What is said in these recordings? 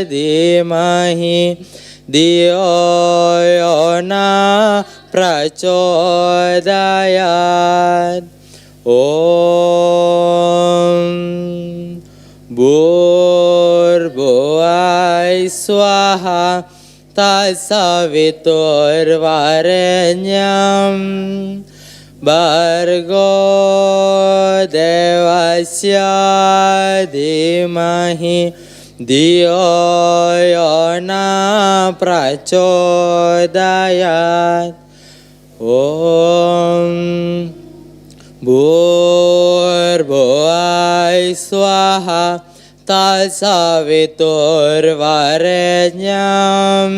dhimahi Diyo yona prachodayat. Om Bhurvuvai Swaha Tatsaviturvarenyam Bhargo Devasya Dhimahi Diyo yona prachodayat. Om Bhurvuvai Swaha Tatsaviturvarenyam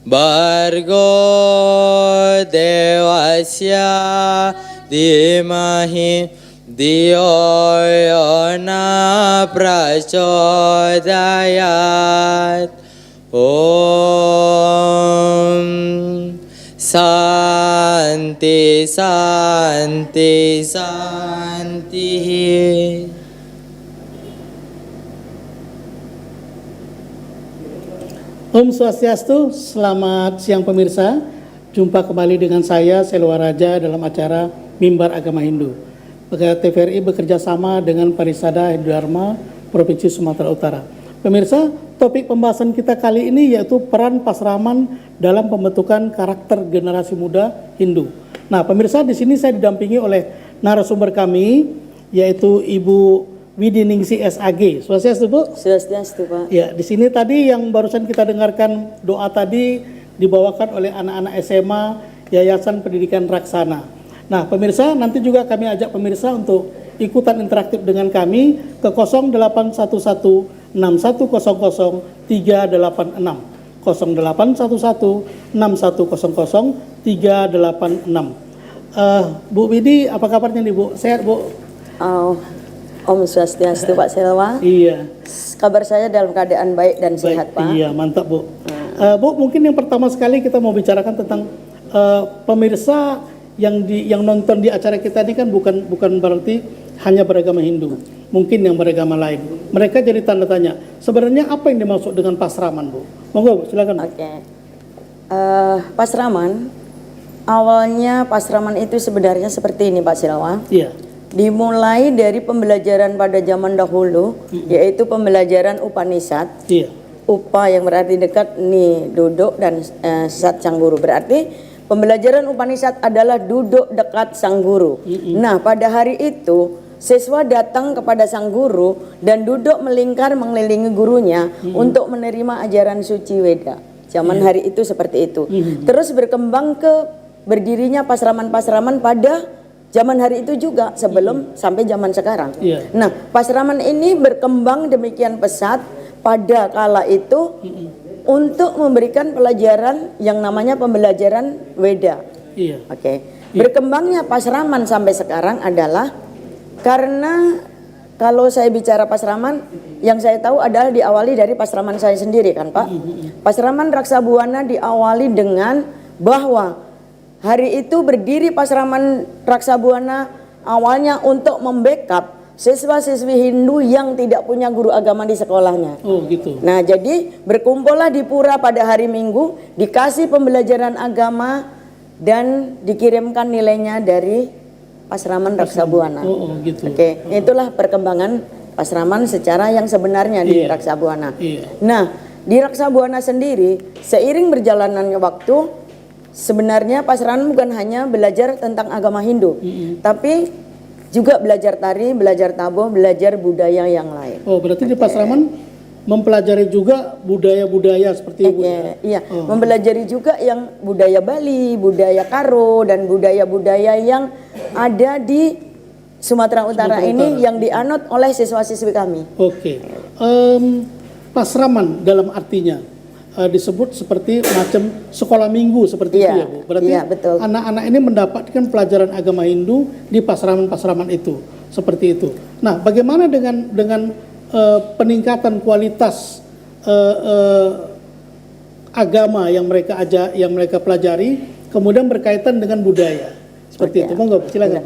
Bhargo Devasya Dhimahi Diyo yona prachodayat. Om Santi Santi Santi. Om Swastiastu, selamat siang pemirsa. Jumpa kembali dengan saya Selwa Raja dalam acara Mimbar Agama Hindu. TVRI bekerja sama dengan Parisada Hindu Dharma Provinsi Sumatera Utara. Pemirsa, topik pembahasan kita kali ini yaitu peran Pasraman dalam pembentukan karakter generasi muda Hindu. Nah, pemirsa, di sini saya didampingi oleh narasumber kami yaitu Ibu Widiningsih SAG. Swastiastu, Bu? Swastiastu, Pak. Ya, di sini tadi yang barusan kita dengarkan doa tadi dibawakan oleh anak-anak SMA Yayasan Pendidikan Raksana. Nah, pemirsa, nanti juga kami ajak pemirsa untuk ikutan interaktif dengan kami ke 0811610386. 0811610386. Bu Widi, apa kabarnya nih, Bu? Sehat, Bu? Om Swastiastu, Pak Selwa. Iya. Kabar saya dalam keadaan baik dan sehat, Pak. Iya, mantap, Bu. Bu, mungkin yang pertama sekali kita mau bicarakan tentang pemirsa yang nonton di acara kita ini kan bukan berarti hanya beragama Hindu, mungkin yang beragama lain. Mereka jadi tanda tanya, sebenarnya apa yang dimaksud dengan pasraman, Bu? Monggo, Bu, silakan. Oke. Pasraman, awalnya pasraman itu sebenarnya seperti ini, Pak Selwa. Iya. Dimulai dari pembelajaran pada zaman dahulu, yaitu pembelajaran Upanishad. Iya. Upa yang berarti dekat, nih duduk, dan sat sang guru. Berarti pembelajaran Upanishad adalah duduk dekat sang guru. Nah, pada hari itu siswa datang kepada sang guru dan duduk melingkar mengelilingi gurunya untuk menerima ajaran suci Weda. Zaman hari itu seperti itu. Terus berkembang ke berdirinya pasraman-pasraman pada zaman hari itu juga sebelum sampai zaman sekarang. Nah, pasraman ini berkembang demikian pesat pada kala itu untuk memberikan pelajaran yang namanya pembelajaran Weda. Oke. Berkembangnya pasraman sampai sekarang adalah karena kalau saya bicara pasraman, yang saya tahu adalah diawali dari pasraman saya sendiri kan, Pak. Pasraman Raksabuana diawali dengan bahwa hari itu berdiri pasraman Raksabuana awalnya untuk membackup siswa-siswi Hindu yang tidak punya guru agama di sekolahnya. Oh, gitu. Nah, jadi berkumpullah di pura pada hari Minggu, dikasih pembelajaran agama dan dikirimkan nilainya dari pasraman Raksabuana. Oh, gitu. Oke, itulah perkembangan pasraman secara yang sebenarnya di Raksabuana. Nah, di Raksabuana sendiri seiring berjalannya waktu, sebenarnya pasraman bukan hanya belajar tentang agama Hindu, tapi juga belajar tari, belajar tabuh, belajar budaya yang lain. Oh, berarti di pasraman mempelajari juga budaya-budaya seperti itu. Iya, mempelajari juga yang budaya Bali, budaya Karo, dan budaya-budaya yang ada di Sumatera Utara ini yang dianut oleh siswa-siswi kami. Oke. Pasraman dalam artinya disebut seperti macam sekolah minggu seperti itu ya, Bu. Berarti anak-anak ini mendapatkan pelajaran agama Hindu di pasraman-pasraman itu, seperti itu. Nah, bagaimana dengan peningkatan kualitas agama yang mereka pelajari, kemudian berkaitan dengan budaya, seperti itu. Monggo, silakan.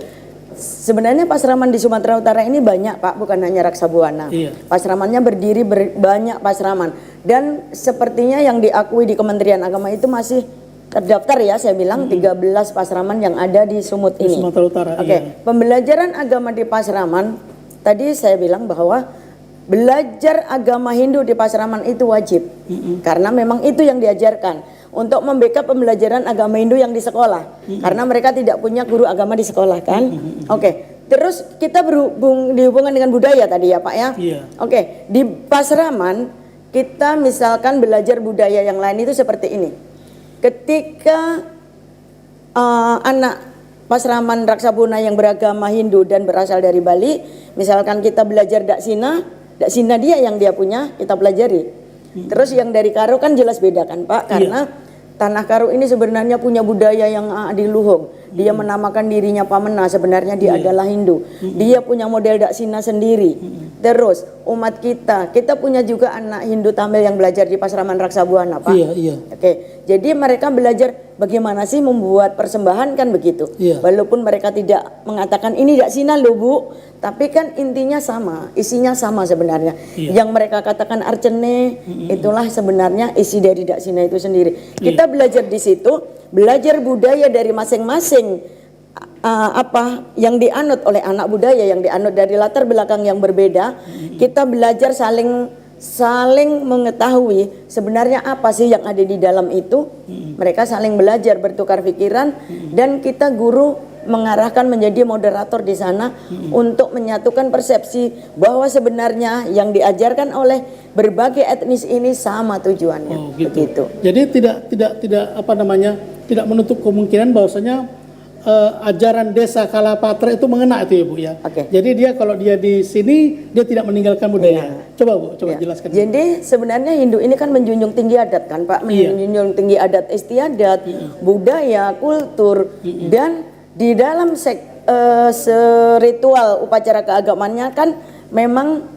Sebenarnya pasraman di Sumatera Utara ini banyak Pak, bukan hanya Raksa Buana. Iya. Pasramannya berdiri banyak pasraman. Dan sepertinya yang diakui di Kementerian Agama itu masih terdaftar ya, saya bilang 13 pasraman yang ada di Sumut Di ini. Sumatera Utara. Oke, Iya. pembelajaran agama di pasraman, tadi saya bilang bahwa belajar agama Hindu di pasraman itu wajib. Karena memang itu yang diajarkan. Untuk membackup pembelajaran agama Hindu yang di sekolah. Karena mereka tidak punya guru agama di sekolah kan. Oke, terus kita dihubungkan dengan budaya tadi ya Pak ya. Iya. Oke, di pasraman kita misalkan belajar budaya yang lain itu seperti ini. Ketika anak pasraman Raksa Buana yang beragama Hindu dan berasal dari Bali, misalkan kita belajar Daksina dia yang dia punya, kita pelajari. Terus yang dari Karo kan jelas beda kan Pak, karena tanah Karo ini sebenarnya punya budaya yang adiluhung. Dia menamakan dirinya Pamena, sebenarnya dia adalah Hindu. Dia punya model Daksina sendiri. Terus umat kita punya juga anak Hindu Tamil yang belajar di pasraman Raksa Buana Pak. Iya, iya. Oke, jadi mereka belajar bagaimana sih membuat persembahan kan begitu. Iya. Walaupun mereka tidak mengatakan ini Daksina loh Bu, tapi kan intinya sama, isinya sama sebenarnya. Iya. Yang mereka katakan arcene, itulah sebenarnya isi dari Daksina itu sendiri. Kita belajar di situ, belajar budaya dari masing-masing apa yang dianut oleh anak budaya, yang dianut dari latar belakang yang berbeda. Kita belajar saling mengetahui sebenarnya apa sih yang ada di dalam itu. Mereka saling belajar, bertukar pikiran, dan kita guru mengarahkan menjadi moderator di sana untuk menyatukan persepsi bahwa sebenarnya yang diajarkan oleh berbagai etnis ini sama tujuannya. Oh, gitu. Begitu. Jadi tidak apa namanya, tidak menutup kemungkinan bahwasanya ajaran desa Kalapatra itu mengena itu ya Bu ya. Oke. Jadi dia kalau dia di sini dia tidak meninggalkan budaya. Coba Bu, coba jelaskan. Jadi sebenarnya Hindu ini kan menjunjung tinggi adat kan Pak, menjunjung tinggi adat istiadat, budaya, kultur, dan di dalam ritual upacara keagamannya kan memang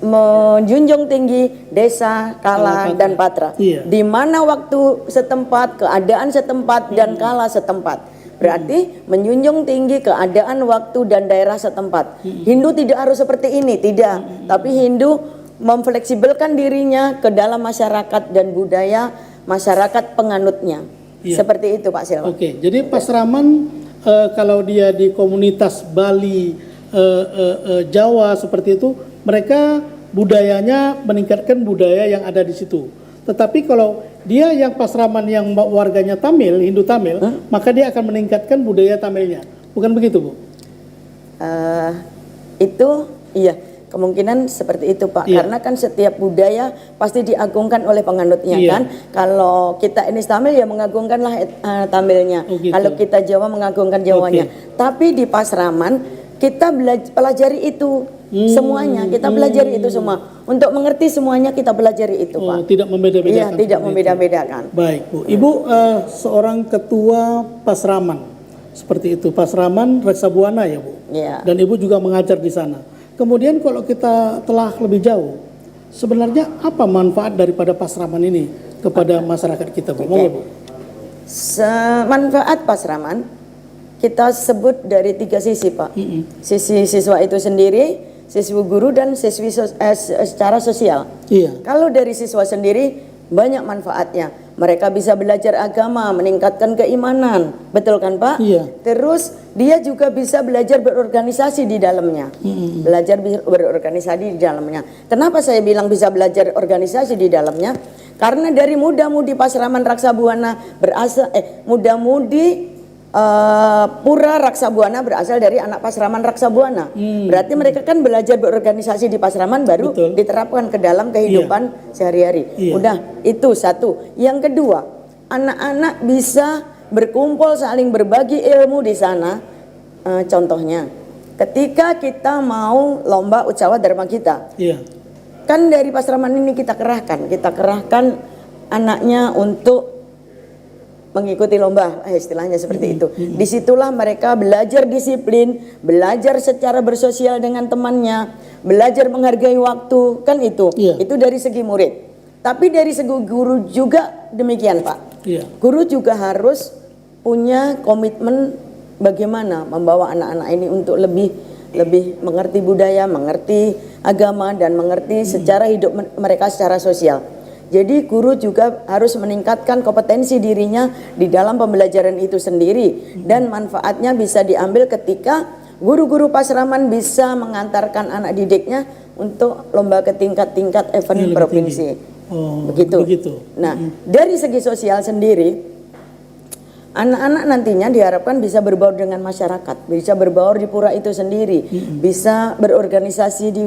menjunjung tinggi desa, kala, dan patra. Iya. Di mana waktu setempat, keadaan setempat, dan kala setempat. Berarti menjunjung tinggi keadaan, waktu, dan daerah setempat. Hindu tidak harus seperti ini, tidak. Tapi Hindu memfleksibelkan dirinya ke dalam masyarakat dan budaya masyarakat penganutnya. Iya. Seperti itu Pak Silva. Oke, jadi pasraman kalau dia di komunitas Bali, Jawa seperti itu, mereka budayanya meningkatkan budaya yang ada di situ. Tetapi kalau dia yang pasraman yang warganya Tamil, Hindu Tamil, maka dia akan meningkatkan budaya Tamilnya. Bukan begitu, Bu? Itu iya, kemungkinan seperti itu Pak. Iya. Karena kan setiap budaya pasti diagungkan oleh penganutnya Iya. kan. Kalau kita ini Tamil ya mengagungkanlah Tamilnya. Oh, gitu. Kalau kita Jawa mengagungkan Jawanya. Tapi di pasraman kita pelajari itu semuanya. Kita pelajari itu semua. Untuk mengerti semuanya kita pelajari itu Pak. Tidak membeda-bedakan. Iya, tidak seperti membeda-bedakan. itu. Baik, Bu. Ibu seorang ketua pasraman. Seperti itu, pasraman Raksa Buana ya, Bu. Iya. Dan Ibu juga mengajar di sana. Kemudian kalau kita telah lebih jauh, sebenarnya apa manfaat daripada pasraman ini kepada masyarakat kita, Bu? Monggo, Bu. Manfaat pasraman kita sebut dari 3 sisi Pak. Sisi siswa itu sendiri, siswa guru, dan siswi secara sosial. Iya. Kalau dari siswa sendiri banyak manfaatnya. Mereka bisa belajar agama, meningkatkan keimanan. Betul kan Pak? Iya. Terus dia juga bisa belajar berorganisasi di dalamnya. Belajar berorganisasi di dalamnya. Kenapa saya bilang bisa belajar organisasi di dalamnya? Karena dari muda-mudi pasraman Raksa Buana berasal muda-mudi Pura Raksa Buana berasal dari anak pasraman Raksa Buana. Berarti mereka kan belajar berorganisasi di pasraman baru Betul. diterapkan ke dalam kehidupan sehari-hari. Iya. Udah, itu satu. Yang kedua, anak-anak bisa berkumpul saling berbagi ilmu di sana. Contohnya, ketika kita mau lomba Ucawa Dharma kita, Iya. kan dari pasraman ini kita kerahkan anaknya untuk mengikuti lomba, istilahnya seperti itu. Disitulah mereka belajar disiplin, belajar secara bersosial dengan temannya, belajar menghargai waktu, kan itu. Iya. Itu dari segi murid. Tapi dari segi guru juga demikian Pak. Iya. Guru juga harus punya komitmen bagaimana membawa anak-anak ini untuk lebih mengerti budaya, mengerti agama, dan mengerti secara hidup mereka secara sosial. Jadi guru juga harus meningkatkan kompetensi dirinya di dalam pembelajaran itu sendiri, dan manfaatnya bisa diambil ketika guru-guru pasraman bisa mengantarkan anak didiknya untuk lomba ke tingkat-tingkat event provinsi. Begitu. Nah, dari segi sosial sendiri, anak-anak nantinya diharapkan bisa berbaur dengan masyarakat, bisa berbaur di pura itu sendiri, bisa berorganisasi di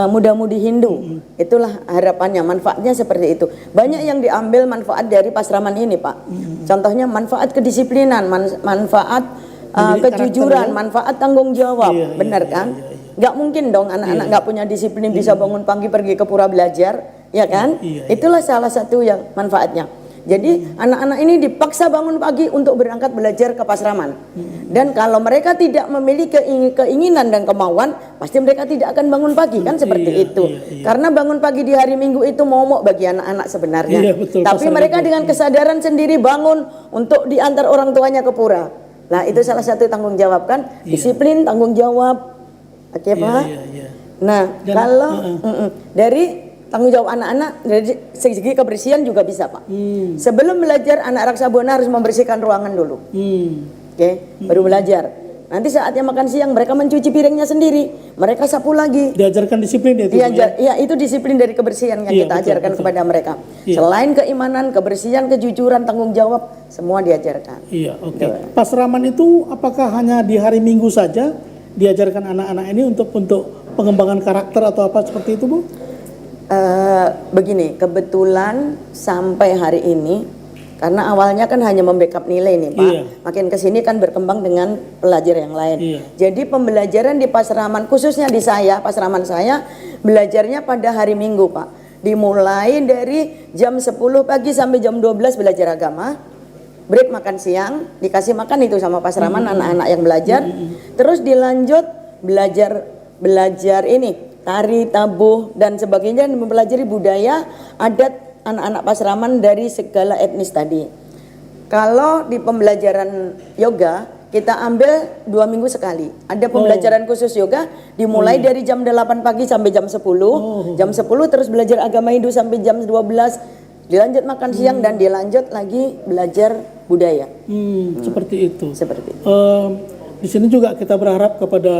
muda-mudi Hindu. Itulah harapannya, manfaatnya seperti itu. Banyak yang diambil manfaat dari pasraman ini, Pak. Contohnya manfaat kedisiplinan, manfaat kejujuran, manfaat tanggung jawab. Benar kan? Nggak mungkin dong anak-anak nggak punya disiplin bisa bangun pagi pergi ke pura belajar, ya kan? Itulah salah satu yang manfaatnya. Jadi anak-anak ini dipaksa bangun pagi untuk berangkat belajar ke pasraman. Dan kalau mereka tidak memiliki keinginan dan kemauan, pasti mereka tidak akan bangun pagi, kan seperti itu. Karena bangun pagi di hari Minggu itu momok bagi anak-anak sebenarnya. Betul, tapi mereka dengan kesadaran sendiri bangun untuk diantar orang tuanya ke pura. Nah, itu salah satu tanggung jawab kan? Disiplin, tanggung jawab. Oke, Pak? Nah, kalau dari tanggung jawab anak-anak dari segi kebersihan juga bisa, Pak. Sebelum belajar anak Raksa Buana harus membersihkan ruangan dulu. Baru belajar. Nanti saatnya makan siang mereka mencuci piringnya sendiri, mereka sapu lagi. Diajarkan disiplin itu. Iya, itu disiplin dari kebersihan yang kita ajarkan kepada mereka. Selain keimanan, kebersihan, kejujuran, tanggung jawab, semua diajarkan. Pasraman itu apakah hanya di hari Minggu saja diajarkan anak-anak ini untuk pengembangan karakter atau apa seperti itu, Bu? Begini, kebetulan sampai hari ini, karena awalnya kan hanya membackup nilai nih, Pak. Makin kesini kan berkembang dengan pelajar yang lain. Jadi pembelajaran di pasraman, khususnya di saya, pasraman saya, belajarnya pada hari Minggu, Pak. Dimulai dari jam 10 pagi sampai jam 12 belajar agama. Break makan siang, dikasih makan itu sama pasraman anak-anak yang belajar. Terus dilanjut belajar ini, tari, tabuh, dan sebagainya, dan mempelajari budaya, adat anak-anak pasraman dari segala etnis tadi. Kalau di pembelajaran yoga, kita ambil 2 minggu sekali. Ada pembelajaran khusus yoga, dimulai dari jam 8 pagi sampai jam 10. Jam 10 terus belajar agama Hindu sampai jam 12. Dilanjut makan siang dan dilanjut lagi belajar budaya. Seperti itu. Seperti itu. Di sini juga kita berharap kepada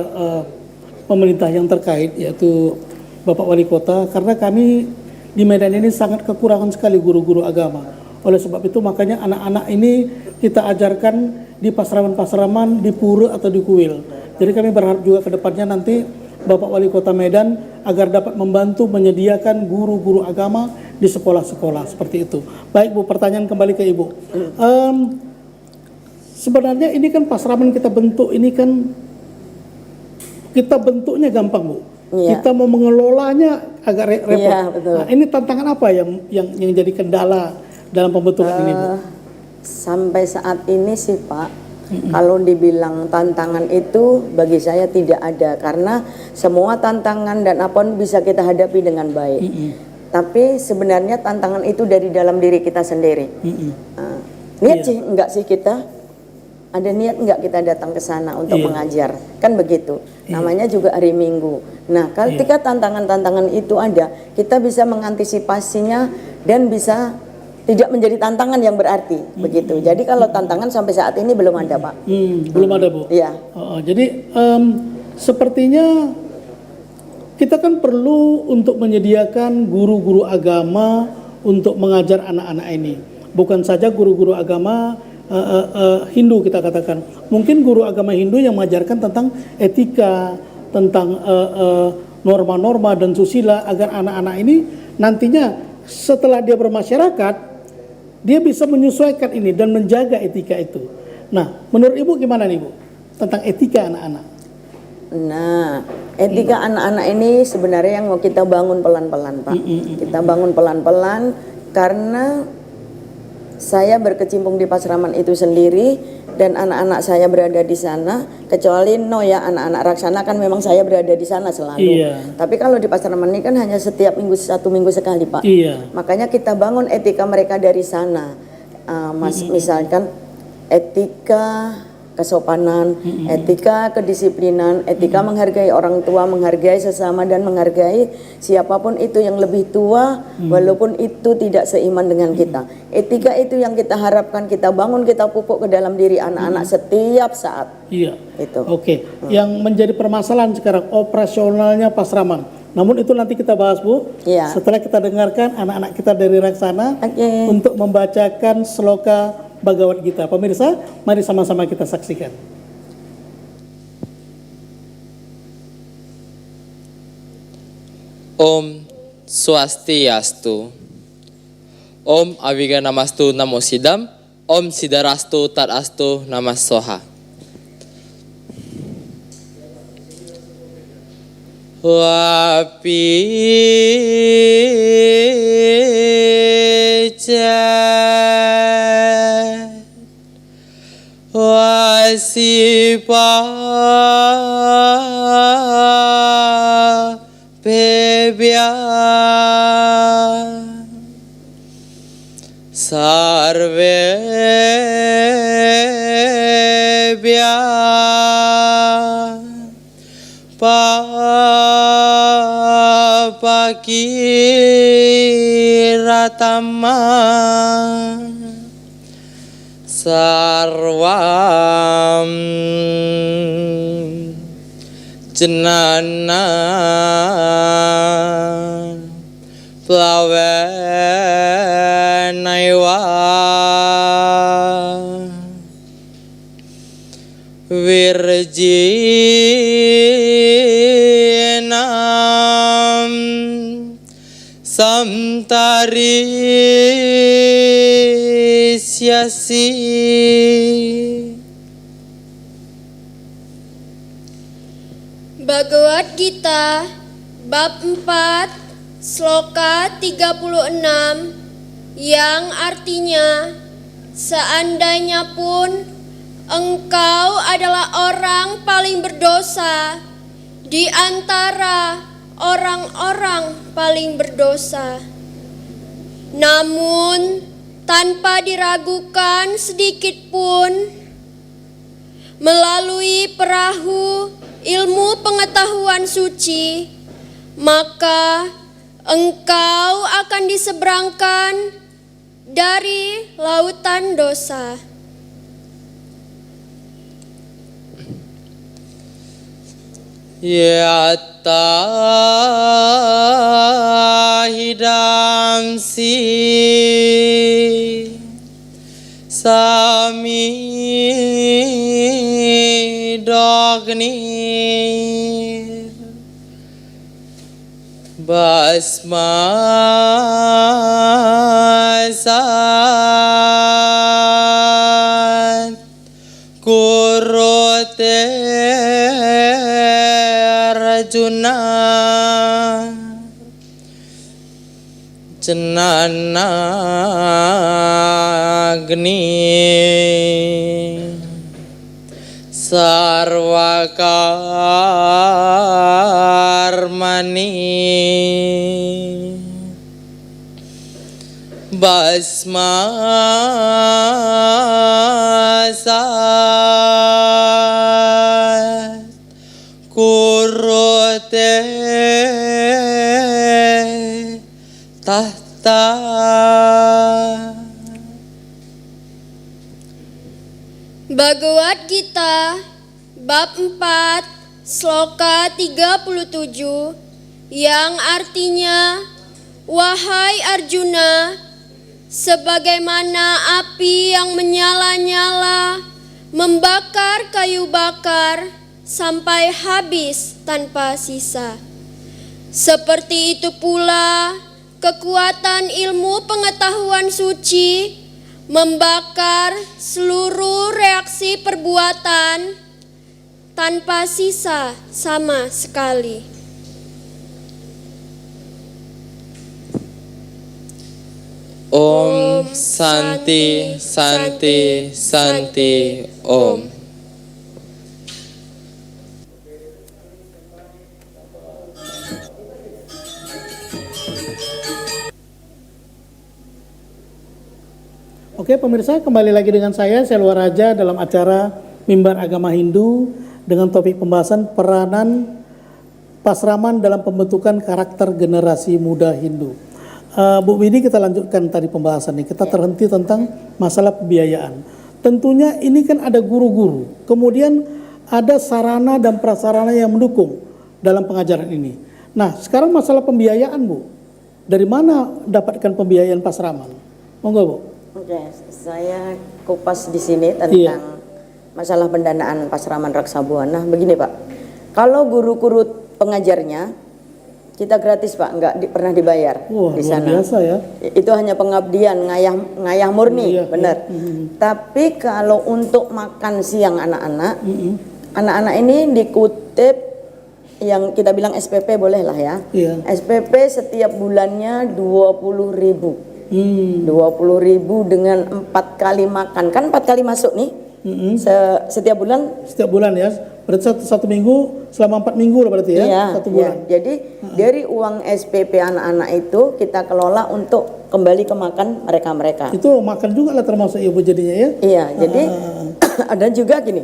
pemerintah yang terkait, yaitu Bapak Wali Kota, karena kami di Medan ini sangat kekurangan sekali guru-guru agama. Oleh sebab itu makanya anak-anak ini kita ajarkan di pasraman-pasraman, di pura atau di kuil. Jadi kami berharap juga ke depannya nanti Bapak Wali Kota Medan agar dapat membantu menyediakan guru-guru agama di sekolah-sekolah seperti itu. Baik, Bu, pertanyaan kembali ke Ibu. Sebenarnya ini kan pasraman kita bentuk ini kan kita bentuknya gampang, Bu. Kita mau mengelolanya agak repot. Nah, ini tantangan apa yang jadi kendala dalam pembentukan ini, Bu? Sampai saat ini sih, Pak, kalau dibilang tantangan itu bagi saya tidak ada, karena semua tantangan dan apapun bisa kita hadapi dengan baik. Tapi sebenarnya tantangan itu dari dalam diri kita sendiri. Niat sih enggak sih kita? Ada niat enggak kita datang ke sana untuk mengajar? Kan begitu. Namanya juga hari Minggu. Nah, ketika tantangan-tantangan itu ada, kita bisa mengantisipasinya dan bisa tidak menjadi tantangan yang berarti, begitu. Jadi kalau tantangan sampai saat ini belum ada, Pak. Belum ada, Bu. Iya. Jadi sepertinya kita kan perlu untuk menyediakan guru-guru agama untuk mengajar anak-anak ini. Bukan saja guru-guru agama Hindu kita katakan. Mungkin guru agama Hindu yang mengajarkan tentang etika, tentang norma-norma dan susila, agar anak-anak ini nantinya setelah dia bermasyarakat, dia bisa menyesuaikan ini dan menjaga etika itu. Nah, menurut Ibu gimana nih, Bu, tentang etika anak-anak? Nah, etika anak-anak ini sebenarnya yang mau kita bangun pelan-pelan, Pak. Kita bangun pelan-pelan karena saya berkecimpung di pasraman itu sendiri dan anak-anak saya berada di sana. Kecuali anak-anak Raksana kan memang saya berada di sana selalu. Tapi kalau di pasraman ini kan hanya setiap minggu, 1 minggu sekali, Pak. Makanya kita bangun etika mereka dari sana. Misalkan etika kesopanan, etika kedisiplinan, etika menghargai orang tua, menghargai sesama dan menghargai siapapun itu yang lebih tua walaupun itu tidak seiman dengan kita. Etika itu yang kita harapkan kita bangun, kita pupuk ke dalam diri anak-anak setiap saat. Iya. Itu. Oke. Yang menjadi permasalahan sekarang operasionalnya Pasraman. Namun itu nanti kita bahas, Bu. Iya. Setelah kita dengarkan anak-anak kita dari Raksana untuk membacakan sloka Bhagavad Gita. Pemirsa, mari sama-sama kita saksikan. Om Swastiastu. Om Aviga Namastu Namo Sidam. Om Sidarastu Tadastu Namasoha. Wapi wasipa bebya sarve bya pakiratama sarvam jenana plawenaiwa virjinam samtarisyasi. Bhagavad Gita bab 4 sloka 36 yang artinya seandainya pun engkau adalah orang paling berdosa di antara orang-orang paling berdosa, namun tanpa diragukan sedikit pun melalui perahu ilmu pengetahuan suci, maka engkau akan diseberangkan dari lautan dosa. Yatta hidamsi sami dognir basmasat kurote Arjuna jenana agni sarvakarmani basmasat kurote tahta. Bhagavad Gita bab 4 sloka 37 yang artinya, wahai Arjuna, sebagaimana api yang menyala-nyala membakar kayu bakar sampai habis tanpa sisa, seperti itu pula kekuatan ilmu pengetahuan suci membakar seluruh reaksi perbuatan tanpa sisa sama sekali. Om Santi Santi Santi Om. Oke pemirsa, kembali lagi dengan saya Selwa Raja dalam acara Mimbar Agama Hindu dengan topik pembahasan peranan Pasraman dalam pembentukan karakter generasi muda Hindu. Bu Widi, kita lanjutkan tadi pembahasan ini. Kita terhenti tentang masalah pembiayaan. Tentunya ini kan ada guru-guru, kemudian ada sarana dan prasarana yang mendukung dalam pengajaran ini. Nah, sekarang masalah pembiayaan, Bu. Dari mana dapatkan pembiayaan Pasraman? Monggo, Bu. Oke, saya kupas di sini tentang masalah pendanaan Pasraman Raksabuana. Begini, Pak. Kalau guru-guru pengajarnya kita gratis, Pak, nggak pernah dibayar. Wah, di luar sana. biasa ya. Itu hanya pengabdian, ngayah murni, Iya, benar. Tapi kalau untuk makan siang anak-anak, anak-anak ini dikutip yang kita bilang SPP, boleh lah ya. Iya. SPP setiap bulannya 20.000. 20.000 dengan 4 kali makan, kan 4 kali masuk nih. Setiap bulan. Setiap bulan ya. Berarti satu minggu selama 4 minggu lah berarti ya. Iya, Satu bulan. iya. Jadi dari uang SPP anak-anak itu kita kelola untuk kembali ke makan mereka-mereka. Itu makan juga lah termasuk ibu jadinya ya. Iya, jadi ada juga gini.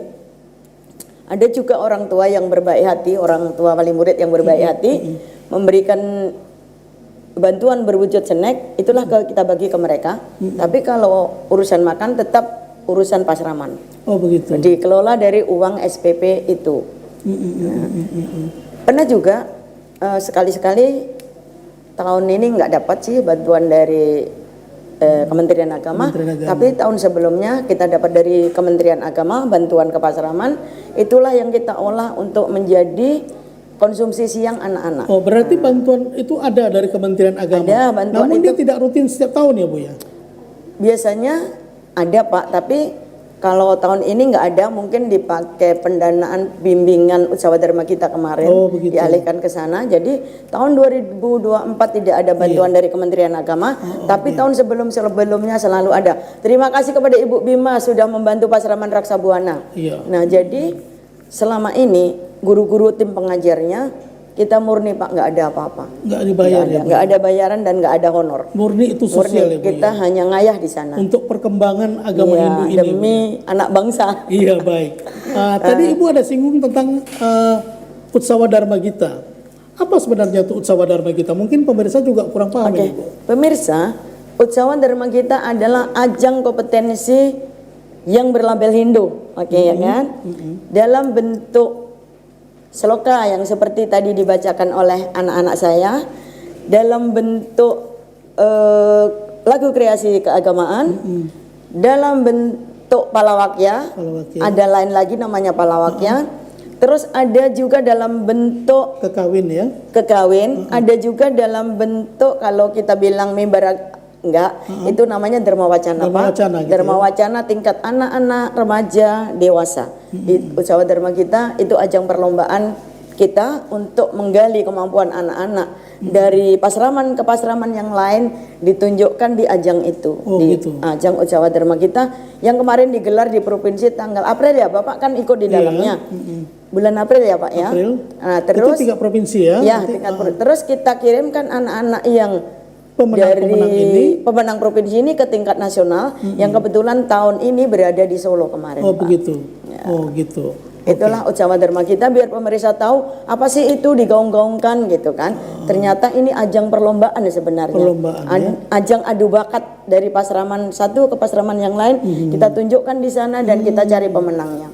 Ada juga orang tua yang berbaik hati, orang tua wali murid yang berbaik hati memberikan bantuan berwujud snack, itulah kita bagi ke mereka. Tapi kalau urusan makan tetap urusan Pasraman. Oh begitu. Dikelola dari uang SPP itu. Pernah juga sekali-sekali tahun ini nggak dapat sih bantuan dari Kementerian Agama, tapi tahun sebelumnya kita dapat dari Kementerian Agama bantuan ke Pasraman. Itulah yang kita olah untuk menjadi konsumsi siang anak-anak. Oh berarti bantuan itu ada dari Kementerian Agama. Ada bantuan. Namun itu dia tidak rutin setiap tahun ya Bu ya. biasanya ada, Pak, tapi kalau tahun ini nggak ada, mungkin dipakai pendanaan bimbingan usaha dharma kita kemarin, dialihkan ke sana. Jadi tahun 2024 tidak ada bantuan dari Kementerian Agama, tapi tahun sebelumnya selalu ada. Terima kasih kepada Ibu Bima sudah membantu Pasraman Raksabuana. Nah, jadi selama ini guru-guru tim pengajarnya kita murni, Pak, nggak ada apa-apa. Nggak dibayar ya? Nggak ada bayaran dan nggak ada honor. Murni itu sosial ya Bu kita ya? hanya ngayah di sana. Untuk perkembangan agama Hindu ini. Demi anak bangsa. Iya baik. Tadi Ibu ada singgung tentang Utsawa Dharma Gita. Apa sebenarnya itu Utsawa Dharma Gita? Mungkin pemirsa juga kurang paham ini, Bu. Pemirsa, Utsawa Dharma Gita adalah ajang kompetensi yang berlabel Hindu, ya kan? Dalam bentuk sloka yang seperti tadi dibacakan oleh anak-anak saya, dalam bentuk lagu kreasi keagamaan, dalam bentuk palawakya, ada lain lagi namanya palawakya, terus ada juga dalam bentuk kekawin ya, ada juga dalam bentuk kalau kita bilang mimbar itu namanya Dharma Wacana, Pak. Gitu Dharma Wacana tingkat anak-anak, remaja, dewasa. Di Utsawa Dharma kita itu ajang perlombaan kita untuk menggali kemampuan anak-anak dari pasraman ke pasraman yang lain, ditunjukkan di ajang itu, ajang Utsawa Dharma kita yang kemarin digelar di provinsi tanggal April ya, Bapak kan ikut di dalamnya. Bulan April ya, Pak ya. Nah, terus itu 3 provinsi ya. Terus kita kirimkan anak-anak yang pemenang provinsi ini ke tingkat nasional, yang kebetulan tahun ini berada di Solo kemarin. Oh Pak. begitu. Oh gitu. Itulah Utsawa Dharma kita, biar pemirsa tahu apa sih itu digaung-gaungkan gitu kan. Ternyata ini ajang perlombaan sebenarnya. Ajang adu bakat dari pasraman satu ke pasraman yang lain, kita tunjukkan di sana dan kita cari pemenangnya.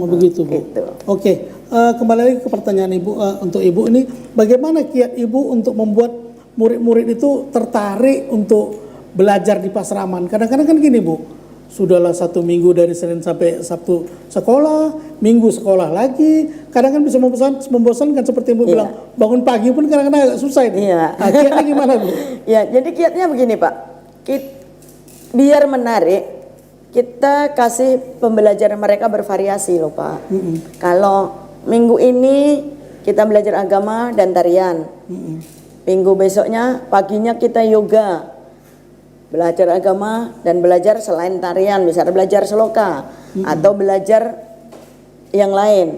Begitu Bu. Gitu. Oke, kembali lagi ke pertanyaan Ibu, untuk Ibu ini bagaimana kiat Ibu untuk membuat murid-murid itu tertarik untuk belajar di pasraman? Kadang-kadang kan gini Bu, sudahlah 1 minggu dari Senin sampai Sabtu sekolah, Minggu sekolah lagi, kadang kan bisa membosankan seperti Ibu bilang, bangun pagi pun kadang-kadang agak susah ini. Kiatnya gimana Bu? Ya, jadi kiatnya begini Pak, biar menarik, kita kasih pembelajaran mereka bervariasi loh Pak. Kalau minggu ini kita belajar agama dan tarian, minggu besoknya paginya kita yoga, belajar agama dan belajar selain tarian, misalnya belajar sloka atau belajar yang lain.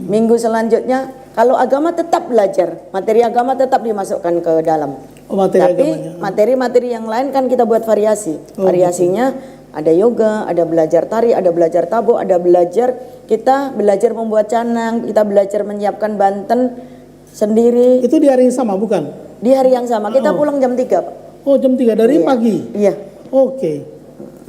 Minggu selanjutnya kalau agama tetap belajar, materi agama tetap dimasukkan ke dalam. Tapi materi-materi yang lain kan kita buat variasi. Variasinya ada yoga, ada belajar tari, ada belajar tabuh, ada kita belajar membuat canang, kita belajar menyiapkan banten sendiri. Itu di hari yang sama bukan? Di hari yang sama, kita pulang jam 3 Pak. Oh jam 3 dari Iya. pagi? Iya. Oke.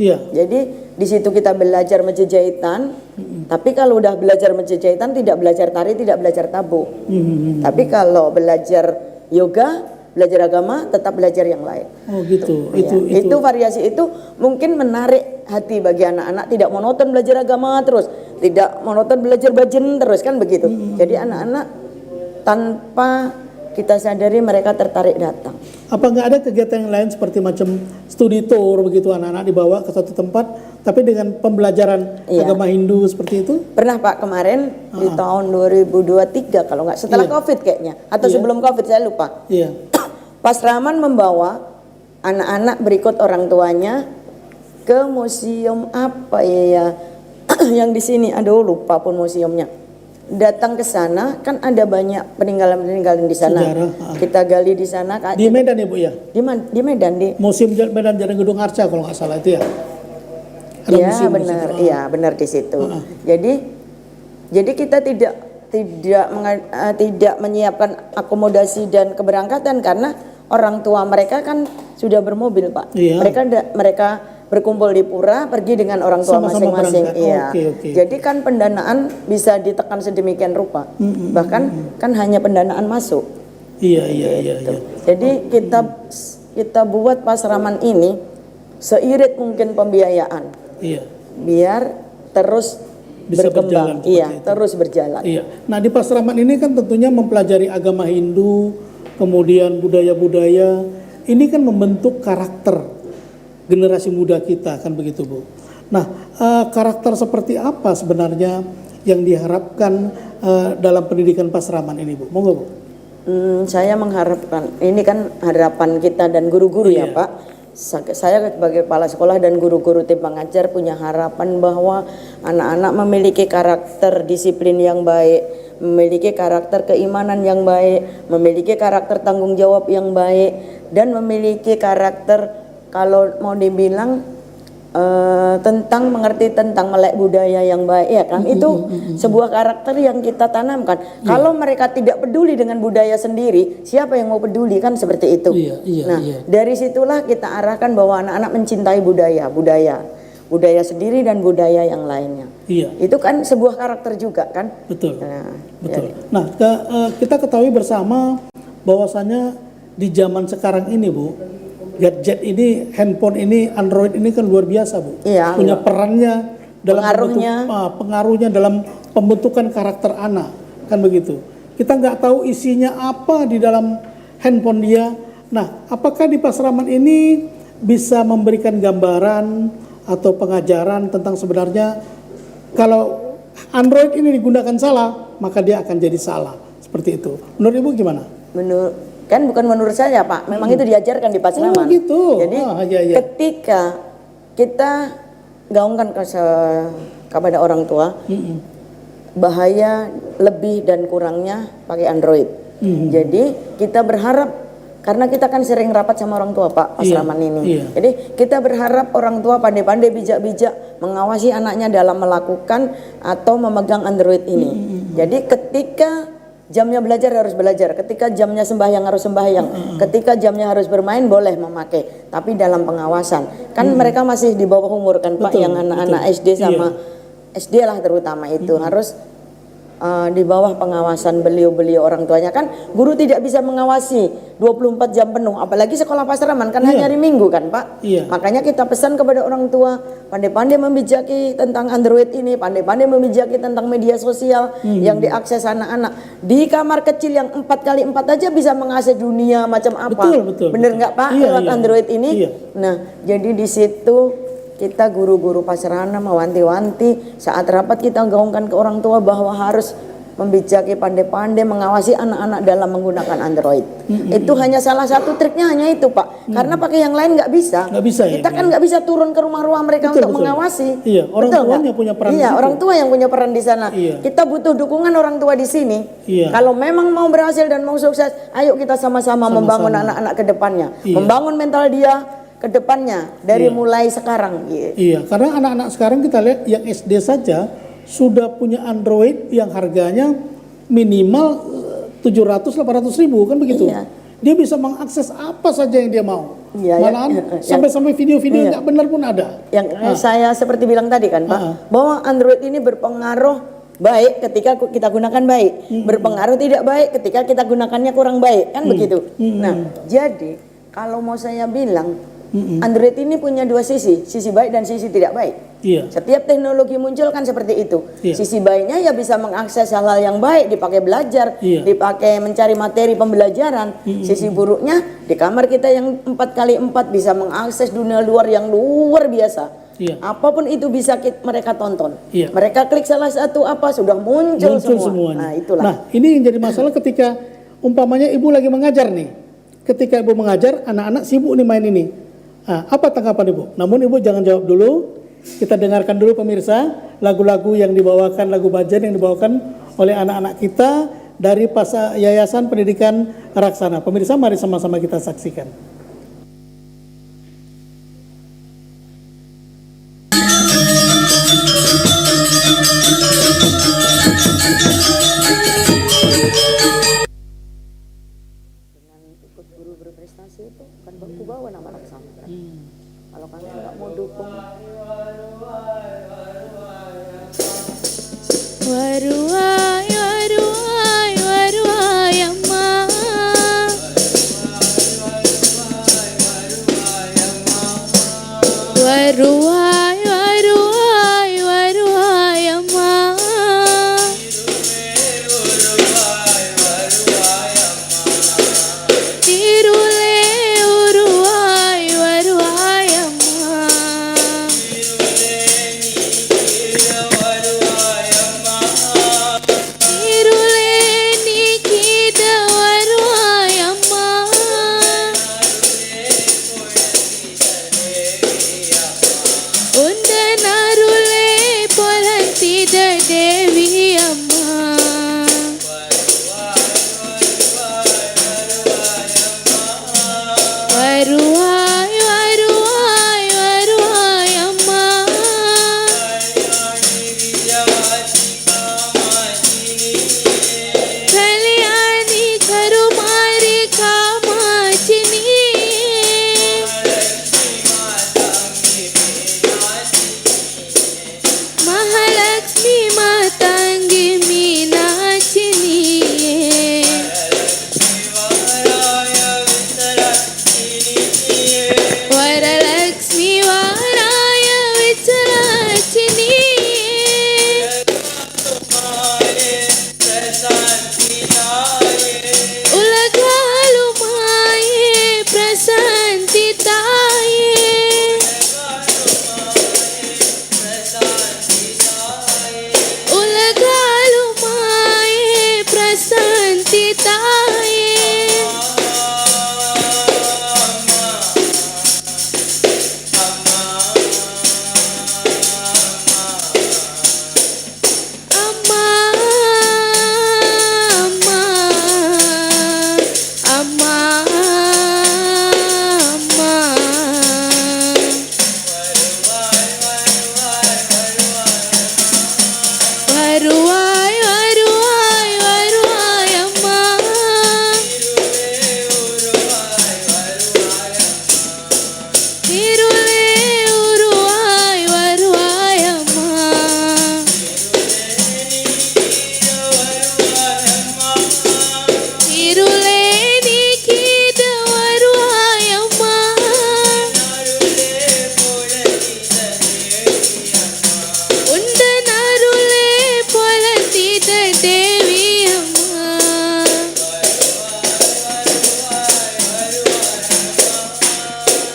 Iya. Jadi di situ kita belajar meja jahitan, tapi kalau udah belajar meja jahitan tidak belajar tari, tidak belajar tabuh. Tapi kalau belajar yoga, belajar agama, tetap belajar yang lain. Oh gitu. Iya. Itu variasi itu mungkin menarik hati bagi anak-anak, tidak monoton belajar agama terus, tidak monoton belajar bajen terus kan begitu. Jadi anak-anak tanpa kita sadari mereka tertarik datang. Apa nggak ada kegiatan yang lain seperti macam studi tour begitu anak-anak dibawa ke satu tempat, tapi dengan pembelajaran Iya. agama Hindu seperti itu? Pernah Pak kemarin di tahun 2023 kalau nggak setelah Iya. COVID kayaknya atau Iya. sebelum COVID saya lupa. Iya. Pasraman membawa anak-anak berikut orang tuanya ke museum apa ya yang di sini, aduh lupa pun museumnya. Datang ke sana kan ada banyak peninggalan-peninggalan di sana. Sejarah, Kita gali di sana Kak. Di Medan ya Bu ya? Di Medan di. Museum Medan Jalan Gedung Arca kalau nggak salah itu ya? Ada Iya museum di benar, situ. iya benar di situ. Jadi kita tidak menyiapkan akomodasi dan keberangkatan karena orang tua mereka kan sudah bermobil Pak. Iya. Mereka berkumpul di pura, pergi dengan orang tua Sama-sama masing-masing. berangkat. Iya. Oke. Jadi kan pendanaan bisa ditekan sedemikian rupa. Bahkan kan hanya pendanaan masuk. Iya. Jadi kita buat pasraman ini seirit mungkin pembiayaan. Iya. Biar terus Bisa berjalan berkembang. seperti Iya, itu. terus berjalan. Iya. Nah di Pasraman ini kan tentunya mempelajari agama Hindu, kemudian budaya-budaya. Ini kan membentuk karakter generasi muda kita kan begitu Bu. Nah karakter seperti apa sebenarnya yang diharapkan dalam pendidikan Pasraman ini Bu? Monggo Bu. Saya mengharapkan, ini kan harapan kita dan guru-guru ya Pak. Saya sebagai kepala sekolah dan guru-guru tim pengajar punya harapan bahwa anak-anak memiliki karakter disiplin yang baik, memiliki karakter keimanan yang baik, memiliki karakter tanggung jawab yang baik, dan memiliki karakter kalau mau dibilang tentang mengerti tentang melek budaya yang baik ya kan, itu sebuah karakter yang kita tanamkan. Kalau mereka tidak peduli dengan budaya sendiri, siapa yang mau peduli kan seperti itu. Dari situlah kita arahkan bahwa anak-anak mencintai budaya sendiri dan budaya yang lainnya. Itu kan sebuah karakter juga kan. Betul. Nah kita ketahui bersama bahwasanya di zaman sekarang ini Bu, gadget ini, handphone ini, Android ini kan luar biasa Bu. Iya, punya perannya dalam pengaruhnya dalam pembentukan karakter anak kan begitu. Kita nggak tahu isinya apa di dalam handphone dia. Nah, apakah di Pasraman ini bisa memberikan gambaran atau pengajaran tentang sebenarnya kalau Android ini digunakan salah, maka dia akan jadi salah. Seperti itu. Menurut Ibu gimana? Kan bukan menurut saya Pak, memang itu diajarkan di Pasraman. Oh gitu. Jadi ketika kita gaungkan kepada orang tua bahaya lebih dan kurangnya pakai Android. Jadi kita berharap, karena kita kan sering rapat sama orang tua Pak Pasraman ini. Jadi kita berharap orang tua pandai-pandai bijak-bijak mengawasi anaknya dalam melakukan atau memegang Android ini. Jadi ketika jamnya belajar harus belajar, ketika jamnya sembahyang harus sembahyang, ketika jamnya harus bermain boleh memakai, tapi dalam pengawasan. Kan mereka masih di bawah umur kan Pak, yang anak-anak SD sama SD lah terutama itu harus di bawah pengawasan beliau-beliau orang tuanya. Kan guru tidak bisa mengawasi 24 jam penuh, apalagi sekolah Pasraman kan hanya hari Minggu kan Pak. Makanya kita pesan kepada orang tua pandai-pandai membijaki tentang Android ini, pandai-pandai membijaki tentang media sosial yang diakses anak-anak. Di kamar kecil yang 4x4 aja bisa mengakses dunia macam apa. Bener nggak Pak lewat Android ini? Nah, jadi di situ kita guru-guru Pasraman mewanti-wanti saat rapat, kita gaungkan ke orang tua bahwa harus membijaki, pandai-pandai mengawasi anak-anak dalam menggunakan Android. Itu hanya salah satu triknya, hanya itu Pak. Karena pakai yang lain nggak bisa. Kita kan nggak bisa turun ke rumah-rumah mereka untuk mengawasi. Orang tua yang punya peran. Orang tua yang punya peran di sana. Kita butuh dukungan orang tua di sini. Kalau memang mau berhasil dan mau sukses, ayo kita sama-sama membangun anak-anak ke depannya, membangun mental dia. ke depannya dari mulai sekarang gitu. Iya, karena anak-anak sekarang kita lihat yang SD saja sudah punya Android yang harganya minimal 700-800 ribu kan begitu. Iya. Dia bisa mengakses apa saja yang dia mau. Iya, Malahan sampai-sampai video-video nggak benar pun ada. Yang saya seperti bilang tadi kan Pak, bahwa Android ini berpengaruh baik ketika kita gunakan baik, berpengaruh tidak baik ketika kita gunakannya kurang baik, kan begitu. Nah, jadi kalau mau saya bilang Android ini punya dua sisi baik dan sisi tidak baik. Iya. Setiap teknologi muncul kan seperti itu. Iya. Sisi baiknya ya bisa mengakses hal-hal yang baik, dipakai belajar, Iya. dipakai mencari materi pembelajaran. Sisi buruknya di kamar kita yang 4x4 bisa mengakses dunia luar yang luar biasa. Iya. Apapun itu bisa mereka tonton. Iya. Mereka klik salah satu apa sudah muncul semua. semuanya. Nah, itulah. Nah, ini yang jadi masalah ketika umpamanya ibu lagi mengajar nih. Ketika ibu mengajar, anak-anak sibuk nih main ini. Nah, apa tanggapan ibu? Namun ibu jangan jawab dulu. Kita dengarkan dulu pemirsa lagu-lagu yang dibawakan, lagu bajan yang dibawakan oleh anak-anak kita dari Yayasan Pendidikan Raksana. Pemirsa, mari sama-sama kita saksikan. Ikut guru berprestasi itu kan baku bawa nama Raksana. Kalau kalian nggak mau dukung, waruai waruai waruai amma, waruai waruai waruai amma, tirule uruai waruai amma, tirule nikida waruai amma, unda narule polantida devi amma, waruai waruai waruai amma, kalyani karumari kamachini, Mahalakshmi matangi meenachini, Varalakshmi varaya vichalachini, ulagalu maaye prasanti taaye, ulagalu maaye prasanti taaye, amma amma amma amma, waruai waruai waruai amma, tirule uruai waruai amma, tirule nikida waruai amma, unda narule polantida devi amma,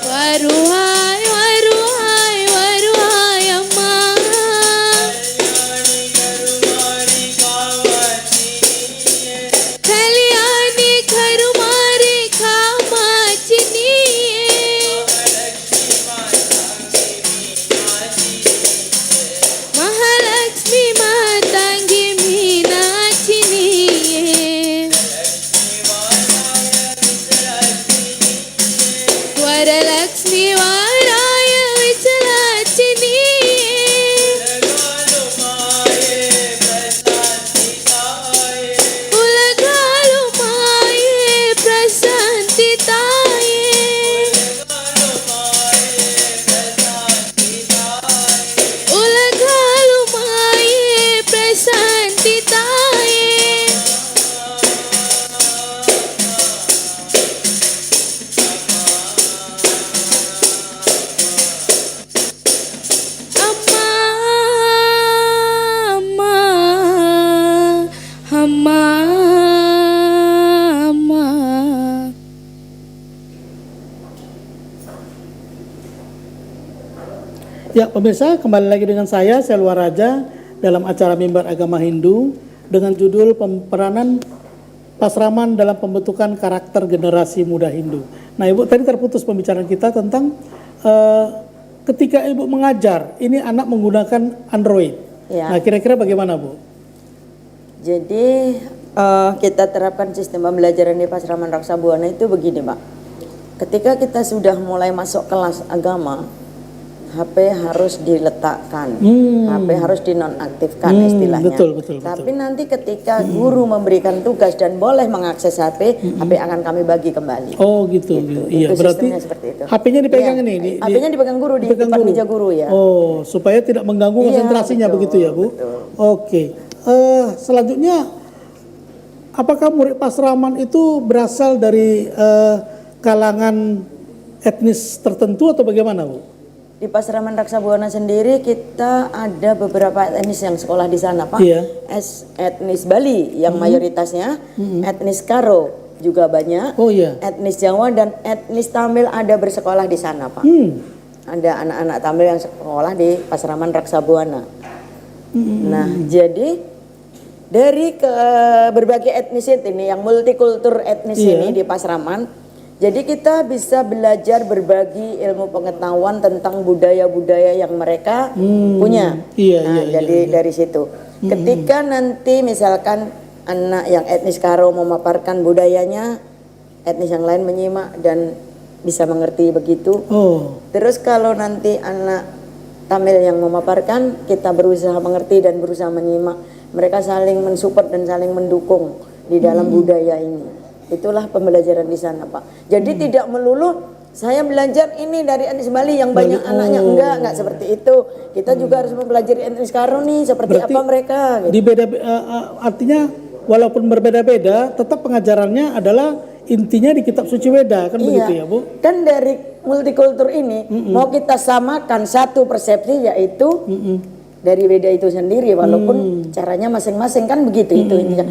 waruai Ya pemirsa, kembali lagi dengan saya Selwa Raja dalam acara Mimbar Agama Hindu dengan judul peranan Pasraman dalam pembentukan karakter generasi muda Hindu. Nah Ibu, tadi terputus pembicaraan kita tentang ketika Ibu mengajar, ini anak menggunakan Android. Ya. Nah kira-kira bagaimana Bu? Jadi kita terapkan sistem pembelajaran di Pasraman Raksa Buana itu begini Pak. Ketika kita sudah mulai masuk kelas agama, HP harus diletakkan, HP harus dinonaktifkan istilahnya. Betul. Tapi nanti ketika guru memberikan tugas dan boleh mengakses HP, HP akan kami bagi kembali. Oh gitu. Iya Itu berarti sistemnya seperti itu. HP-nya dipegang Iya, ini. HP-nya dipegang guru di dipegang depan meja guru ya. Oh supaya tidak mengganggu Iya, konsentrasinya betul, begitu ya Bu? betul. Oke. Selanjutnya, apakah murid Pasraman itu berasal dari kalangan etnis tertentu atau bagaimana Bu? Di Pasraman Raksa Buana sendiri kita ada beberapa etnis yang sekolah di sana Pak. Iya. Etnis Bali yang mayoritasnya, etnis Karo juga banyak, Oh iya. etnis Jawa dan etnis Tamil ada bersekolah di sana Pak. Ada anak-anak Tamil yang sekolah di Pasraman Raksa Buana. Nah jadi dari berbagai etnis ini yang multikultur etnis Iya. ini di Pasraman, jadi kita bisa belajar berbagi ilmu pengetahuan tentang budaya-budaya yang mereka punya. Iya, Jadi dari situ. Ketika nanti misalkan anak yang etnis Karo memaparkan budayanya, etnis yang lain menyimak dan bisa mengerti begitu. Oh. Terus kalau nanti anak Tamil yang memaparkan, kita berusaha mengerti dan berusaha menyimak. Mereka saling mensupport dan saling mendukung di dalam budaya ini. Itulah pembelajaran di sana Pak. Jadi tidak melulu saya belajar ini dari etnis Bali yang banyak anaknya, enggak seperti itu. Kita juga harus mempelajari etnis Karo nih seperti Berarti apa mereka. Gitu. Di artinya walaupun berbeda-beda, tetap pengajarannya adalah intinya di kitab suci Weda kan begitu ya Bu? Kan dari multikultur ini mau kita samakan satu persepsi yaitu dari Weda itu sendiri walaupun caranya masing-masing kan begitu itu intinya.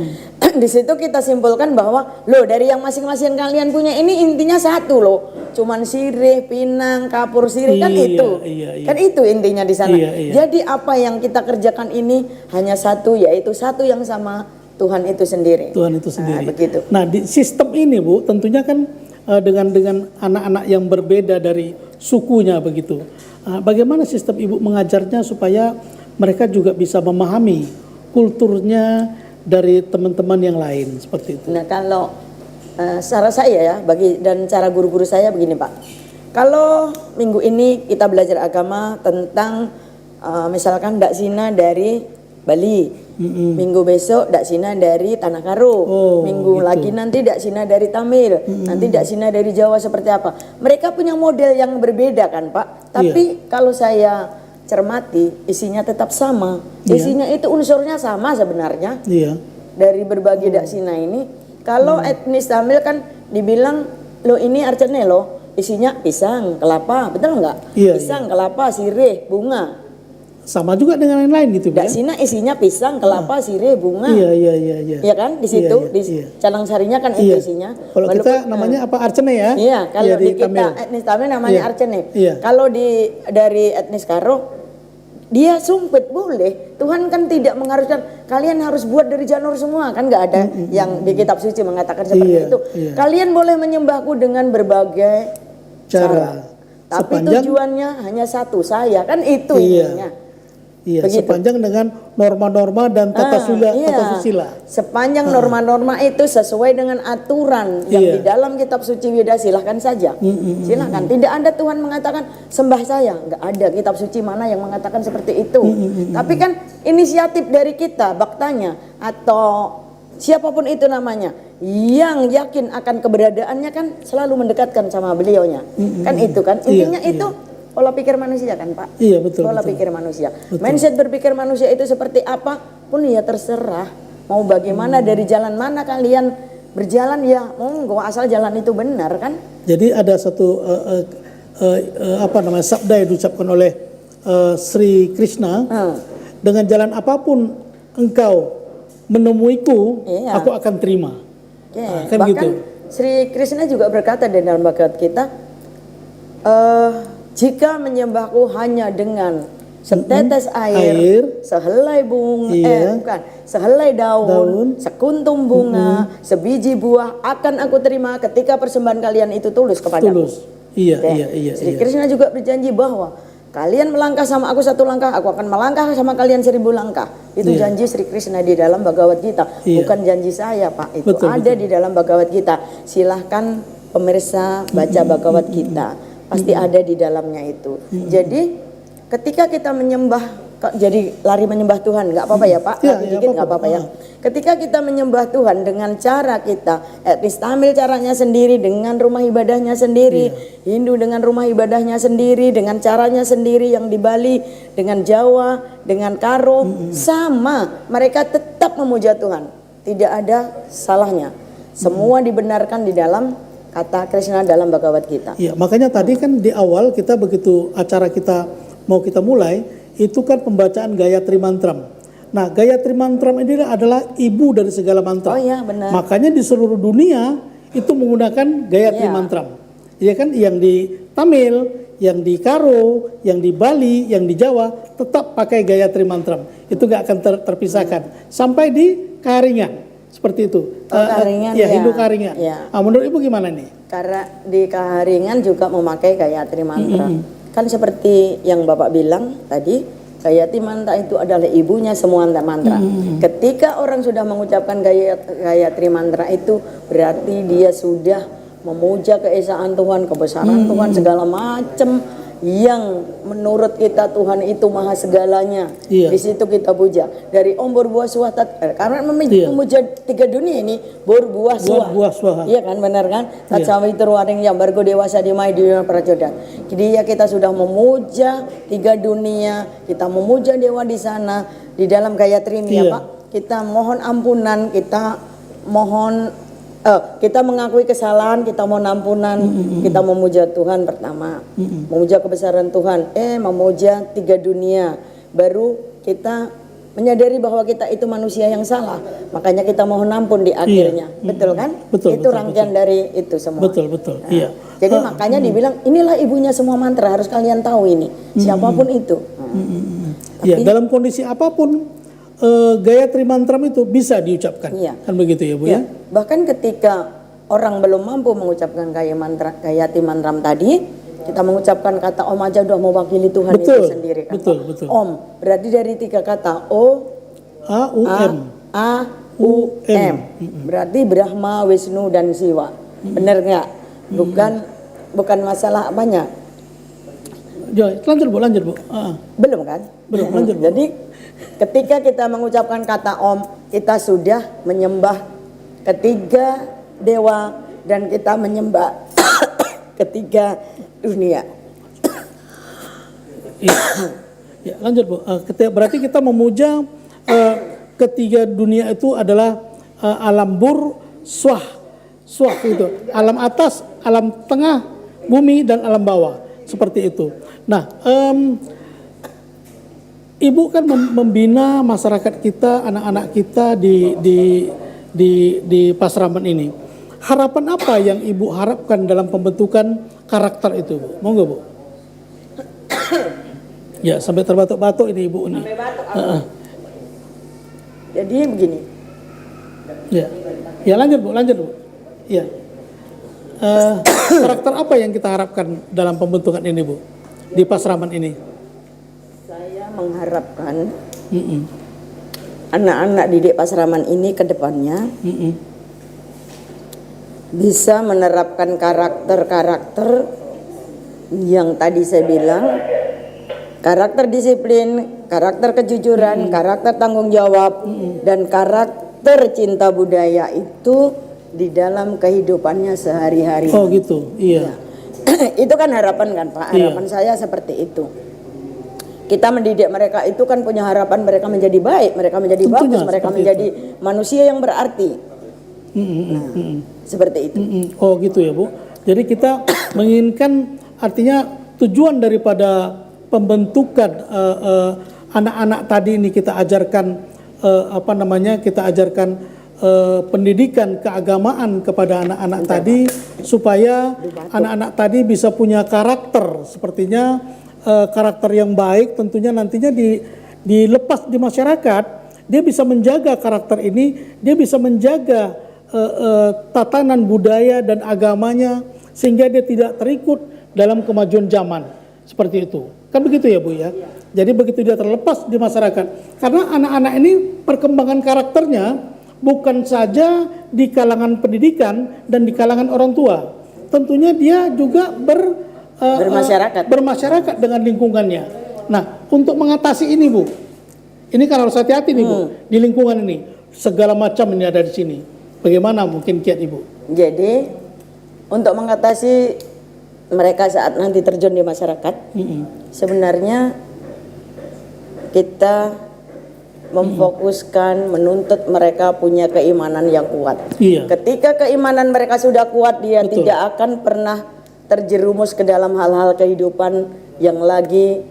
Di situ kita simpulkan bahwa loh dari yang masing-masing kalian punya ini intinya satu loh. Cuman sirih, pinang, kapur sirih kan itu. Iya. Kan itu intinya di sana. Iya. Jadi apa yang kita kerjakan ini hanya satu yaitu satu yang sama Tuhan itu sendiri. Tuhan itu sendiri. Begitu. Nah di sistem ini Bu tentunya kan dengan anak-anak yang berbeda dari sukunya begitu. Bagaimana sistem Ibu mengajarnya supaya mereka juga bisa memahami kulturnya dari teman-teman yang lain seperti itu. Nah kalau cara saya ya dan cara guru-guru saya begini Pak. Kalau minggu ini kita belajar agama tentang misalkan Daksina dari Bali, minggu besok Daksina dari Tanah Karo, minggu gitu. lagi nanti Daksina dari Tamil, nanti Daksina dari Jawa seperti apa. Mereka punya model yang berbeda kan Pak. Tapi kalau saya cermati isinya tetap sama. Isinya itu unsurnya sama sebenarnya. Iya. Dari berbagai daksina ini, kalau etnis Tamil kan dibilang lo ini arcene lo, isinya pisang, kelapa, betul nggak? Iya, Pisang, kelapa, sirih, bunga. Sama juga dengan yang lain gitu Bu ya? Daksina isinya pisang, kelapa, sirih, bunga. Iya. Iya kan di situ Iya. di Calang Sarinya kan itu isinya. Kalau kita namanya apa Arcene ya? Iya, kalau di kita Tamil. etnis Tamil namanya Iya. arcene. Iya. Kalau dari etnis Karo dia sumpit boleh. Tuhan kan tidak mengharuskan kalian harus buat dari janur semua kan nggak ada yang di kitab suci mengatakan seperti itu. Iya. Kalian boleh menyembahku dengan berbagai cara. Tapi Sepanjang- tujuannya hanya satu saya kan itu Iya. intinya. Iya, Begitu. sepanjang dengan norma-norma dan tata susila. Sepanjang norma-norma itu sesuai dengan aturan yang Iya. di dalam kitab suci Weda silahkan saja. Silahkan. Tidak ada Tuhan mengatakan sembah saya. Nggak ada kitab suci mana yang mengatakan seperti itu. Tapi kan inisiatif dari kita, baktanya atau siapapun itu namanya yang yakin akan keberadaannya kan selalu mendekatkan sama beliaunya. Kan itu kan intinya Iya, itu pola pikir manusia kan Pak? Iya, betul, Pola betul. pikir manusia. Mindset berpikir manusia itu seperti apa pun ya terserah. Mau bagaimana dari jalan mana kalian berjalan ya monggo asal jalan itu benar kan? Jadi ada satu sabda yang diucapkan oleh Sri Krishna, dengan jalan apapun engkau menemuiku, Iya. aku akan terima. Oke. Nah, kan Bahkan gitu. Sri Krishna juga berkata di dalam Bhagavad Gita, jika menyembahku hanya dengan setetes air, sehelai bunga, bukan, sehelai daun, sekuntum bunga, sebiji buah akan aku terima ketika persembahan kalian itu tulus kepadaku. Iya. Sri Krishna juga berjanji bahwa kalian melangkah sama aku 1 langkah, aku akan melangkah sama kalian 1000 langkah. Itu janji Sri Krishna di dalam Bhagavad Gita, bukan janji saya, Pak. Itu ada di dalam Bhagavad Gita. Silahkan pemirsa baca Bhagavad Gita, pasti ada di dalamnya itu. Jadi ketika kita menyembah, jadi lari menyembah Tuhan, nggak apa-apa ya Pak, dikit nggak apa-apa ya. Ketika kita menyembah Tuhan dengan cara kita, etnis Tamil caranya sendiri, dengan rumah ibadahnya sendiri, Hindu dengan rumah ibadahnya sendiri, dengan caranya sendiri, yang di Bali, dengan Jawa, dengan Karo, sama, mereka tetap memuja Tuhan. Tidak ada salahnya. Semua dibenarkan di dalam kata Krishna dalam Bhagavad Gita. Iya, makanya tadi kan di awal kita begitu acara kita mau kita mulai, itu kan pembacaan Gayatri Mantram. Nah, Gayatri Mantram ini adalah ibu dari segala mantra. Oh iya, benar. Makanya di seluruh dunia itu menggunakan Gayatri Mantram. Iya kan, yang di Tamil, yang di Karo, yang di Bali, yang di Jawa tetap pakai Gayatri Mantram. Itu gak akan terpisahkan sampai di Kaharingan. Seperti itu. Kaharingan, Hindu Kaharingan. Nah, menurut Ibu gimana nih? Karena di Kaharingan juga memakai Gayatri Mantra. Kan seperti yang Bapak bilang tadi, Gayatri Mantra itu adalah ibunya semua mantra. Ketika orang sudah mengucapkan Gayatri Mantra itu berarti dia sudah memuja keesaan Tuhan, kebesaran Tuhan, segala macam yang menurut kita Tuhan itu maha segalanya. Di situ kita puja. Dari Om Burbuah Swaha, karena memuja 3 dunia ini, Burbuah Swaha. Iya kan, benar kan? Tatsawi terwaring yang bargo dewasa dimai di prajodan. Jadi ya kita sudah memuja 3 dunia, kita memuja dewa di sana di dalam Gayatri ini ya Pak. Kita mohon ampunan, kita mohon kita mengakui kesalahan, kita mohon ampunan, kita memuja Tuhan pertama, memuja kebesaran Tuhan, memuja 3 dunia, baru kita menyadari bahwa kita itu manusia yang salah, makanya kita mohon ampun di akhirnya, betul kan? Itu rangkaian dari itu semua. Betul. Nah, jadi makanya dibilang inilah ibunya semua mantra, harus kalian tahu ini, siapapun itu. Ya, dalam kondisi apapun Gayatri Mantram itu bisa diucapkan, kan begitu ya Bu ya? Bahkan ketika orang belum mampu mengucapkan Gayatri Mantram tadi, kita mengucapkan kata Om aja udah mewakili Tuhan itu sendiri kan? Betul. Om berarti dari 3 kata O, A, U, M. Berarti Brahma, Wisnu dan Siwa. Benar nggak? Bukan masalah apanya. Lanjut Bu. Belum kan? Belum, lanjut Bu. Jadi ketika kita mengucapkan kata Om, kita sudah menyembah ketiga dewa dan kita menyembah ketiga dunia. Ya, lanjut Bu. Berarti kita memuja ketiga dunia itu adalah alam bur, swah itu, alam atas, alam tengah, bumi dan alam bawah, seperti itu. Nah, Ibu kan membina masyarakat kita, anak-anak kita di Pasraman ini. Harapan apa yang Ibu harapkan dalam pembentukan karakter itu, Bu? Mau nggak Bu? Ya, sampai terbatuk-batuk ini Ibu ini. Jadi begini. Ya lanjut Bu. Ya. Karakter apa yang kita harapkan dalam pembentukan ini Bu, di Pasraman ini? Saya mengharapkan anak-anak didik Pasraman ini ke depannya bisa menerapkan karakter-karakter yang tadi saya bilang, karakter disiplin, karakter kejujuran, karakter tanggung jawab, dan karakter cinta budaya itu di dalam kehidupannya sehari-hari. Oh gitu, iya. Itu kan harapan kan Pak, harapan saya seperti itu. Kita mendidik mereka itu kan punya harapan mereka menjadi baik, mereka menjadi bagus, mereka menjadi manusia yang berarti. Seperti itu. Oh gitu ya Bu. Jadi kita menginginkan, artinya tujuan daripada pembentukan anak-anak tadi ini kita ajarkan kita ajarkan pendidikan keagamaan kepada anak-anak tadi supaya anak-anak tadi bisa punya karakter, sepertinya karakter yang baik tentunya nantinya dilepas di masyarakat, dia bisa menjaga karakter ini, dia bisa menjaga tatanan budaya dan agamanya sehingga dia tidak terikut dalam kemajuan zaman seperti itu. Kan begitu ya Bu ya. Jadi begitu dia terlepas di masyarakat, karena anak-anak ini perkembangan karakternya bukan saja di kalangan pendidikan dan di kalangan orang tua. Tentunya dia juga bermasyarakat dengan lingkungannya. Nah, untuk mengatasi ini Bu, ini kan harus hati-hati nih Bu, di lingkungan ini segala macam ini ada di sini. Bagaimana mungkin kiat Ibu? Jadi untuk mengatasi mereka saat nanti terjun di masyarakat, sebenarnya kita memfokuskan menuntut mereka punya keimanan yang kuat. Iya. Ketika keimanan mereka sudah kuat, dia Betul. tidak akan pernah terjerumus ke dalam hal-hal kehidupan yang lagi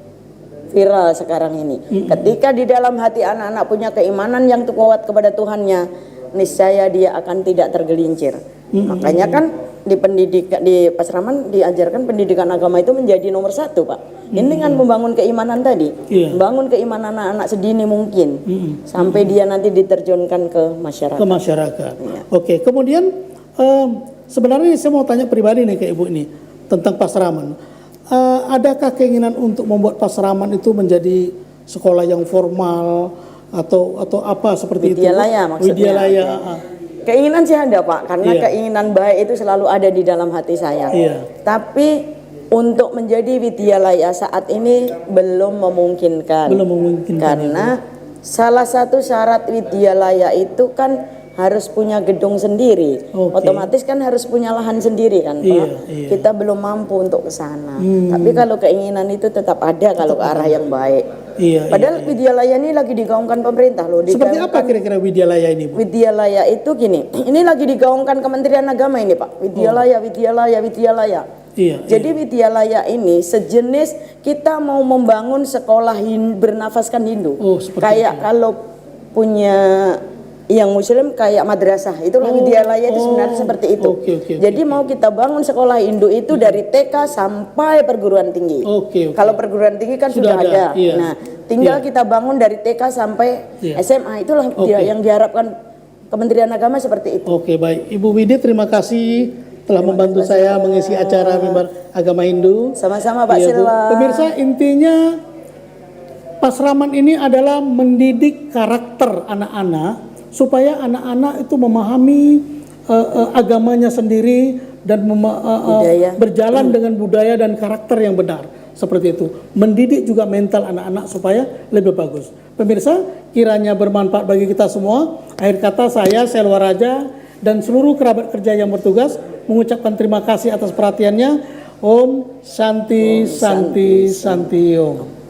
viral sekarang ini. Ketika di dalam hati anak-anak punya keimanan yang kuat kepada Tuhannya, niscaya dia akan tidak tergelincir. Makanya kan di pendidikan di Pasraman diajarkan pendidikan agama itu menjadi nomor 1, Pak. Ini dengan membangun keimanan tadi, membangun keimanan anak-anak sedini mungkin, sampai dia nanti diterjunkan ke masyarakat. Ke masyarakat. Iya. Oke, kemudian sebenarnya saya mau tanya pribadi nih ke Ibu ini tentang Pasraman. Adakah keinginan untuk membuat Pasraman itu menjadi sekolah yang formal atau apa seperti Widyalaya itu? maksudnya. Widyalaya. Keinginan sih ada, Pak, karena Iya. keinginan baik itu selalu ada di dalam hati saya. Iya. Tapi untuk menjadi widyalaya saat ini belum memungkinkan. Belum memungkinkan. Karena salah satu syarat widyalaya itu kan harus punya gedung sendiri. Oke. Otomatis kan harus punya lahan sendiri kan, Pak. Iya, iya. Kita belum mampu untuk ke sana. Tapi kalau keinginan itu tetap ada kalau ke arah yang baik. Iya. Padahal widyalaya ini lagi digaungkan pemerintah loh. Seperti apa kira-kira Widyalaya ini, Bu? Widyalaya itu gini, ini lagi digaungkan Kementerian Agama ini, Pak. Widyalaya, Widyalaya, Widyalaya. Iya. Jadi Widyalaya ini sejenis kita mau membangun sekolah bernafaskan Hindu. Oh, seperti kayak itu. kalau punya yang Muslim kayak madrasah, itulah Widyalaya itu sebenarnya seperti itu. Oke, Jadi mau kita bangun sekolah Hindu itu dari TK sampai perguruan tinggi. Oke. Kalau perguruan tinggi kan Sudah sudah ada, ada. iya. Nah, tinggal Iya. kita bangun dari TK sampai Iya. SMA. Itulah Oke. yang diharapkan Kementerian Agama seperti itu. Oke, baik. Ibu Widi, terima kasih telah membantu saya mengisi acara Mimbar Agama Hindu. Sama-sama Pak Iya, Bu. Silva. Pemirsa, intinya Pasraman ini adalah mendidik karakter anak-anak supaya anak-anak itu memahami agamanya sendiri dan Budaya. berjalan dengan budaya dan karakter yang benar. Seperti itu. Mendidik juga mental anak-anak supaya lebih bagus. Pemirsa, kiranya bermanfaat bagi kita semua. Akhir kata saya, Selwa Raja, dan seluruh kerabat kerja yang bertugas mengucapkan terima kasih atas perhatiannya. Om Santi Santi Santi Om.